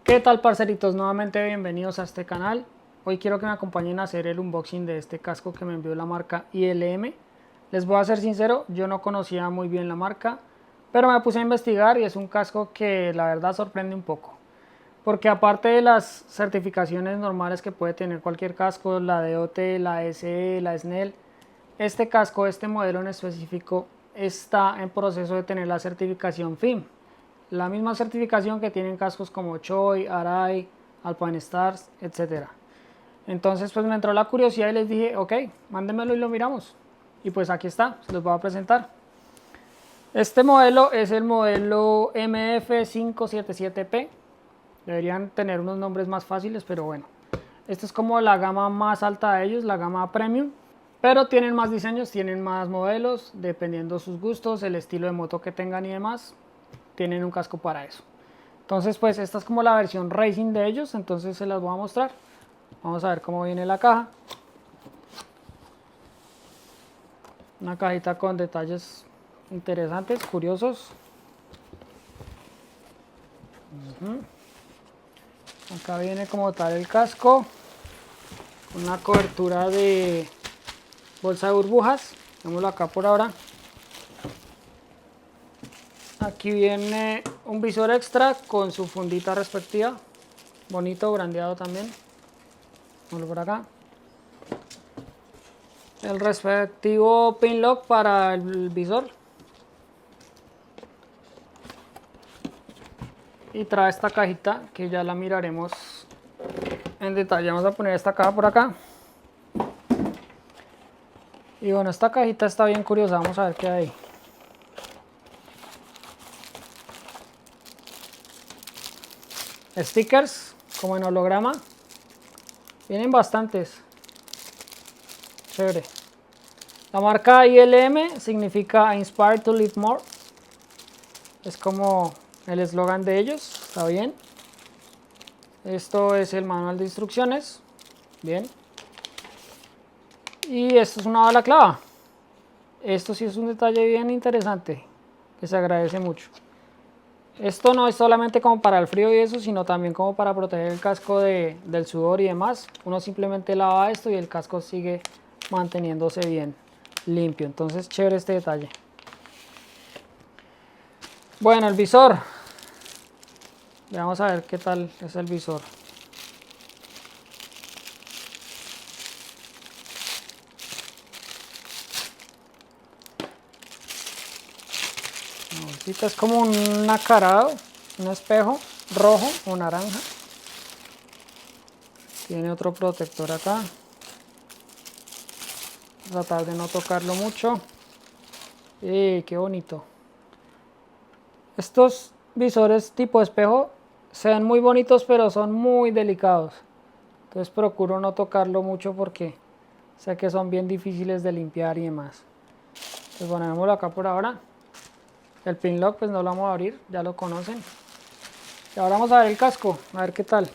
¿Qué tal, parceritos? Nuevamente bienvenidos a este canal. Hoy quiero que me acompañen a hacer el unboxing de este casco que me envió la marca ILM. Les voy a ser sincero, yo no conocía muy bien la marca, pero me puse a investigar y es un casco que la verdad sorprende un poco. Porque aparte de las certificaciones normales que puede tener cualquier casco, la DOT, la SE, la SNEL, este casco, este modelo en específico, está en proceso de tener la certificación FIM. La misma certificación que tienen cascos como Choi, Arai, Alpine Stars, etc. Entonces pues me entró la curiosidad y les dije, ok, mándenmelo y lo miramos. Y pues aquí está, se los voy a presentar. Este modelo es el modelo MF577P. Deberían tener unos nombres más fáciles, pero bueno. Esta es como la gama más alta de ellos, la gama Premium. Pero tienen más diseños, tienen más modelos, dependiendo sus gustos, el estilo de moto que tengan y demás. Tienen un casco para eso. Entonces pues esta es como la versión Racing de ellos, entonces se las voy a mostrar. Vamos a ver cómo viene la caja. Una cajita con detalles interesantes, curiosos. Acá viene como tal el casco, una cobertura de bolsa de burbujas. Veámoslo acá por ahora. Aquí viene un visor extra con su fundita respectiva, bonito, brandeado también. Veámoslo por acá. El respectivo pin lock para el visor. Y trae esta cajita que ya la miraremos en detalle. Vamos a poner esta caja por acá. Y bueno, esta cajita está bien curiosa. Vamos a ver qué hay ahí. Stickers como en holograma. Vienen bastantes. Chévere. La marca ILM significa Inspired to Live More. Es como el eslogan de ellos. Está bien. Esto es el manual de instrucciones. Bien. Y esto es una balaclava. Esto sí es un detalle bien interesante, que se agradece mucho. Esto no es solamente como para el frío y eso, sino también como para proteger el casco del sudor y demás. Uno simplemente lava esto y el casco sigue manteniéndose bien limpio. Entonces, chévere este detalle. Bueno, el visor. Vamos a ver qué tal es el visor. Es como un acarado, un espejo rojo o naranja. Tiene otro protector acá. Tratar de no tocarlo mucho. Qué bonito. Estos visores tipo espejo se ven muy bonitos, pero son muy delicados. Entonces procuro no tocarlo mucho porque sé que son bien difíciles de limpiar y demás. Entonces ponémoslo acá por ahora. El pin lock pues no lo vamos a abrir, ya lo conocen. Y ahora vamos a ver el casco, a ver qué tal.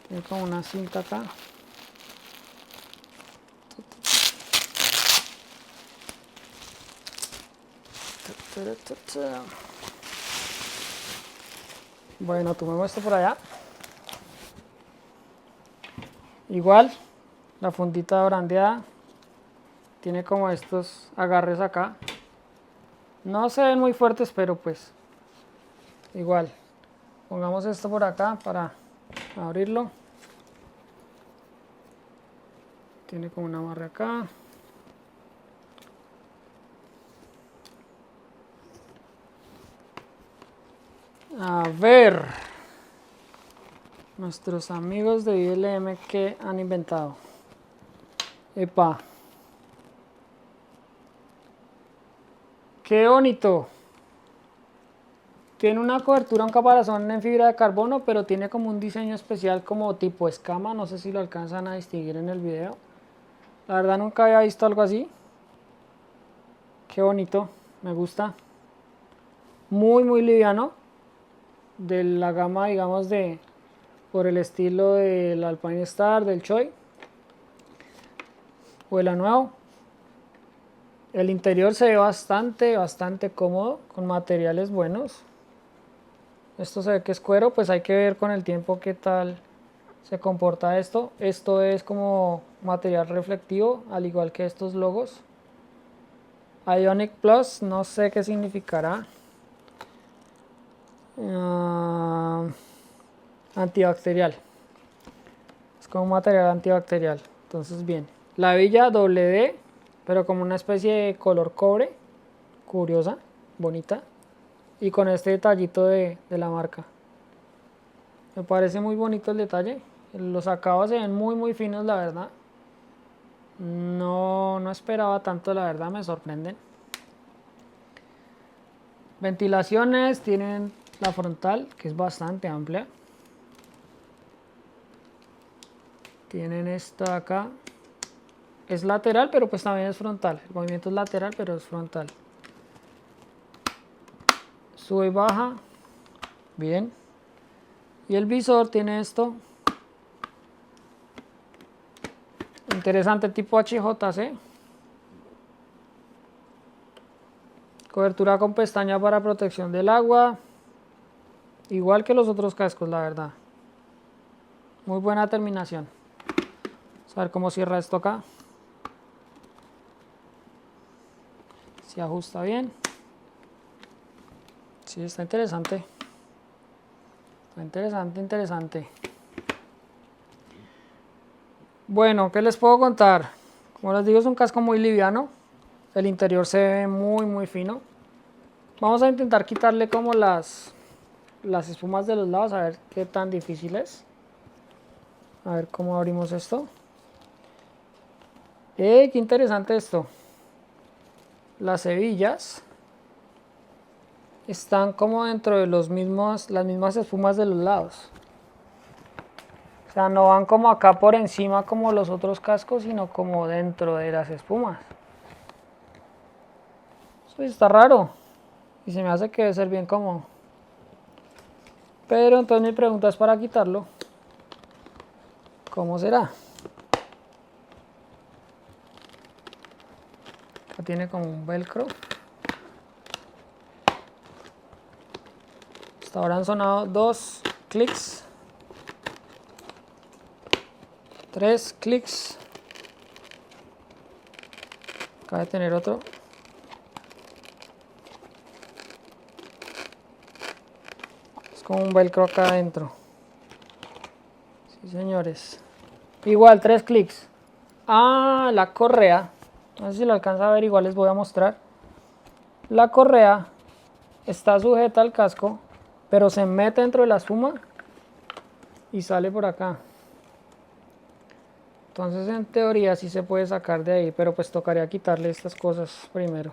Tiene como una cinta acá. Bueno, tomemos esto por allá. Igual, la fundita brandeada. Tiene como estos agarres acá. No se ven muy fuertes, pero pues igual. Pongamos esto por acá para abrirlo. Tiene como una amarre acá. A ver, nuestros amigos de ILM que han inventado. Epa. Qué bonito. Tiene una cobertura, un caparazón en fibra de carbono, pero tiene como un diseño especial como tipo escama. No sé si lo alcanzan a distinguir en el video. La verdad nunca había visto algo así. Qué bonito, me gusta. Muy liviano. De la gama, digamos, por el estilo del Alpine Star, del Choi. O el nuevo. El interior se ve bastante cómodo, con materiales buenos. Esto se ve que es cuero, pues hay que ver con el tiempo qué tal se comporta esto. Esto es como material reflectivo, al igual que estos logos. Ionic Plus, no sé qué significará. Antibacterial. Es como un material antibacterial. Entonces, bien. La hebilla doble D, pero como una especie de color cobre. Curiosa, bonita. Y con este detallito de la marca. Me parece muy bonito el detalle. Los acabados se ven muy finos, la verdad. No esperaba tanto, la verdad, me sorprenden. Ventilaciones, tienen la frontal, que es bastante amplia. Tienen esta acá. Es lateral, pero pues también es frontal. El movimiento es lateral, pero es frontal. Sube y baja. Bien. Y el visor tiene esto. Interesante, tipo HJC. Cobertura con pestaña para protección del agua. Igual que los otros cascos, la verdad. Muy buena terminación. Vamos a ver cómo cierra esto acá. Si ajusta bien. Sí, está interesante. Está interesante. Bueno, ¿qué les puedo contar? Como les digo, es un casco muy liviano. El interior se ve muy fino. Vamos a intentar quitarle como las espumas de los lados, a ver qué tan difícil es. A ver cómo abrimos esto. ¡Qué interesante esto! Las hebillas están como dentro de las mismas espumas de los lados. O sea, no van como acá por encima como los otros cascos, sino como dentro de las espumas. Eso está raro. Y se me hace que debe ser bien cómodo. Pero entonces mi pregunta es para quitarlo. ¿Cómo será? Acá tiene como un velcro. Hasta ahora han sonado 2 clics. 3 clics. Acaba de tener otro. Es como un velcro acá adentro. Sí, señores. Igual, 3 clics. Ah, la correa. No sé si lo alcanza a ver, igual les voy a mostrar. La correa está sujeta al casco, pero se mete dentro de la espuma y sale por acá. Entonces en teoría sí se puede sacar de ahí, pero pues tocaría quitarle estas cosas primero.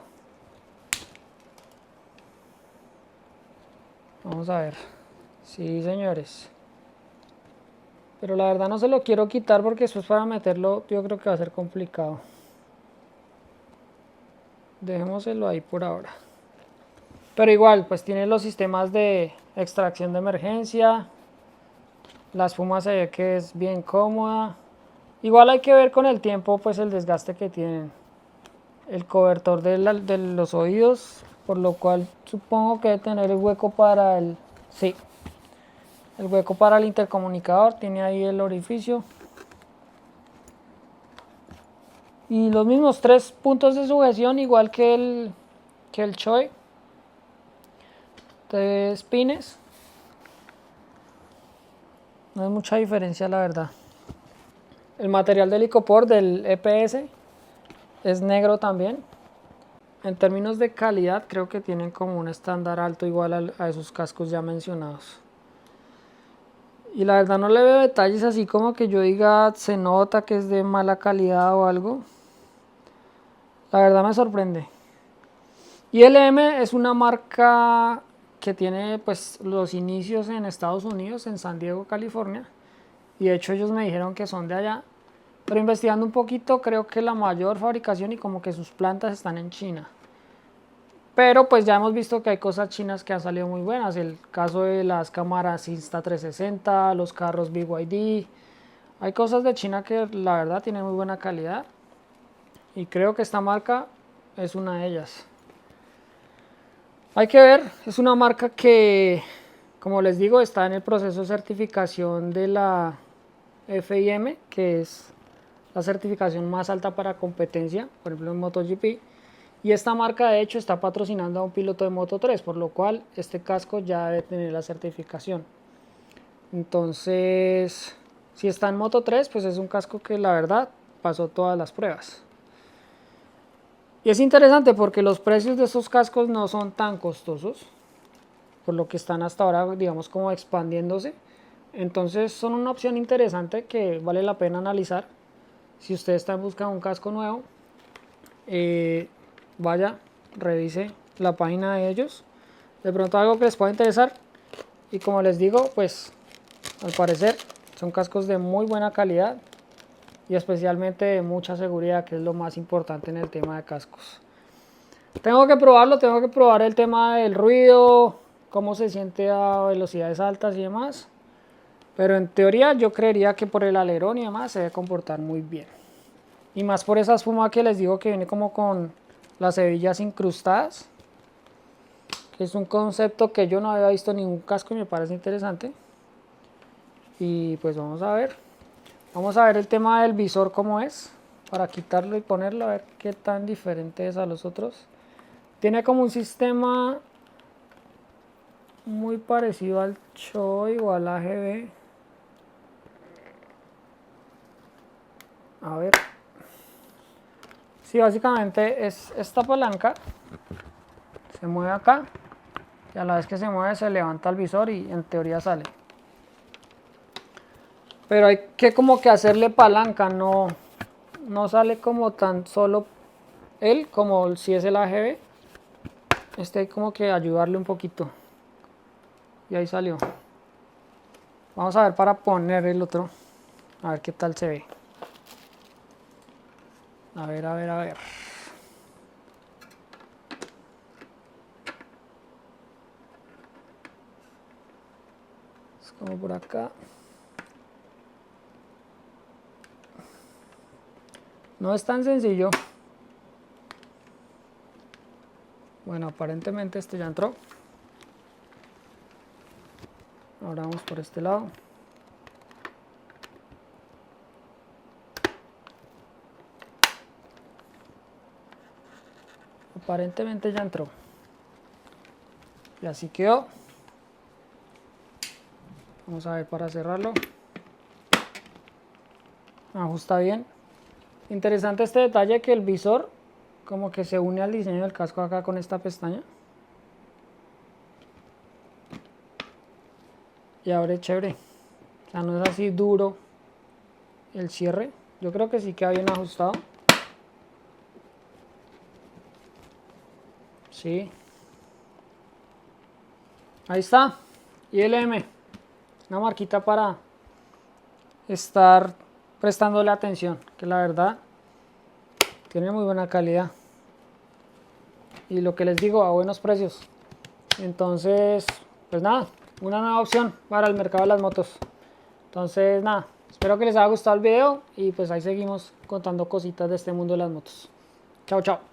Vamos a ver. Sí, señores. Pero la verdad no se lo quiero quitar porque después para meterlo yo creo que va a ser complicado. Dejémoselo ahí por ahora. Pero igual, pues tiene los sistemas de extracción de emergencia. La espuma se ve que es bien cómoda. Igual hay que ver con el tiempo pues el desgaste que tienen. El cobertor de los oídos, por lo cual supongo que debe tener el hueco para el... Sí, el hueco para el intercomunicador, tiene ahí el orificio. Y los mismos 3 puntos de sujeción, igual que el Choi. 3 pines. No hay mucha diferencia, la verdad. El material del icopor del EPS es negro también. En términos de calidad, creo que tienen como un estándar alto igual a esos cascos ya mencionados. Y la verdad no le veo detalles así como que yo diga se nota que es de mala calidad o algo. La verdad me sorprende. ILM es una marca que tiene pues los inicios en Estados Unidos, en San Diego, California. Y de hecho ellos me dijeron que son de allá. Pero investigando un poquito creo que la mayor fabricación y como que sus plantas están en China. Pero pues ya hemos visto que hay cosas chinas que han salido muy buenas. El caso de las cámaras Insta360, los carros BYD. Hay cosas de China que la verdad tienen muy buena calidad. Y creo que esta marca es una de ellas. Hay que ver, es una marca que Como les digo, está en el proceso de certificación de la FIM, que es la certificación más alta para competencia, por ejemplo en MotoGP. Y esta marca de hecho está patrocinando a un piloto de Moto3, por lo cual este casco ya debe tener la certificación. Entonces, si está en Moto3, pues es un casco que la verdad pasó todas las pruebas. Y es interesante porque los precios de estos cascos no son tan costosos, por lo que están hasta ahora, digamos, como expandiéndose. Entonces son una opción interesante que vale la pena analizar. Si usted está en busca de un casco nuevo, vaya, revise la página de ellos. De pronto algo que les pueda interesar. Y como les digo, pues al parecer son cascos de muy buena calidad y especialmente de mucha seguridad, que es lo más importante en el tema de cascos. Tengo que probarlo, tengo que probar el tema del ruido, cómo se siente a velocidades altas y demás. Pero en teoría yo creería que por el alerón y demás se debe comportar muy bien. Y más por esa espuma que les digo que viene como con las hebillas incrustadas. Que es un concepto que yo no había visto en ningún casco y me parece interesante. Y pues vamos a ver. Vamos a ver el tema del visor cómo es. Para quitarlo y ponerlo, a ver qué tan diferente es a los otros. Tiene como un sistema muy parecido al Choi o al AGB. A ver. Sí, básicamente es esta palanca. Se mueve acá. Y a la vez que se mueve se levanta el visor y en teoría sale. Pero hay que como que hacerle palanca. No sale como tan solo él como si es el AGB. Hay como que ayudarle un poquito. Y ahí salió. Vamos a ver para poner el otro. A ver qué tal se ve. A ver, a ver, a ver. Es como por acá. No es tan sencillo. Bueno, aparentemente este ya entró. Ahora vamos por este lado. Aparentemente ya entró. Y así quedó. Vamos a ver para cerrarlo. Ajusta bien. Interesante este detalle que el visor como que se une al diseño del casco acá con esta pestaña. Y abre chévere. O sea, no es así duro el cierre. Yo creo que sí queda bien ajustado. Sí. Ahí está. ILM. Una marquita para estar prestándole atención. Que la verdad tiene muy buena calidad. Y lo que les digo, a buenos precios. Entonces, pues nada, una nueva opción para el mercado de las motos. Entonces nada, espero que les haya gustado el video y pues ahí seguimos contando cositas de este mundo de las motos. Chao, chao.